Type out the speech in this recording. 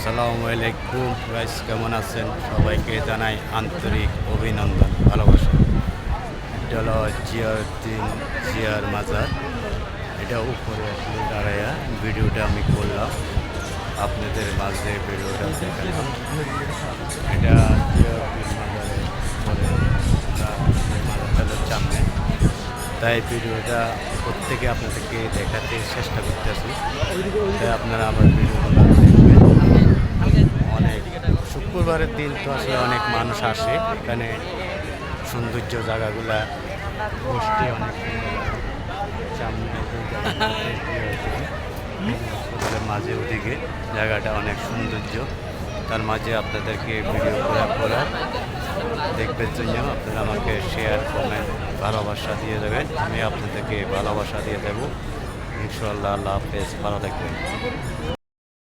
আসসালামু আলাইকুম গাইস, কেমন আছেন? সবাইকে জানাই আন্তরিক অভিনন্দন, ভালোবাসা। এটা হলো জিয়াউদ্দিন জিয়ার মাজার। এটা উপরে আসলে দাঁড়াইয়া ভিডিওটা আমি করলাম, আপনাদের মাঝে ভিডিওটা দেখালাম। এটা জিয়াউদ্দিন মাজারে পরে মাজারটার সামনে, তাই ভিডিওটা প্রত্যেকে আপনাদেরকে দেখাতে চেষ্টা করতেছি। তাই আপনারা আমার ভিডিওগুলো দেখবেন। অনেক শুক্রবারের দিন তো আসলে অনেক মানুষ আসে এখানে, সৌন্দর্য জায়গাগুলা বসতে অনেক সামনে হাসপাতালের মাঝে ওদিকে জায়গাটা অনেক সৌন্দর্য। তার মাঝে আপনাদেরকে ভিডিও করা দেখবেন জন্য আপনারা আমাকে শেয়ার কমেন্ট ভালোবাসা দিয়ে দেবেন, আমি আপনাদেরকে ভালোবাসা দিয়ে দেবো ইনশাআল্লাহ। আল্লাহ হাফেজ, ভালো থাকবেন।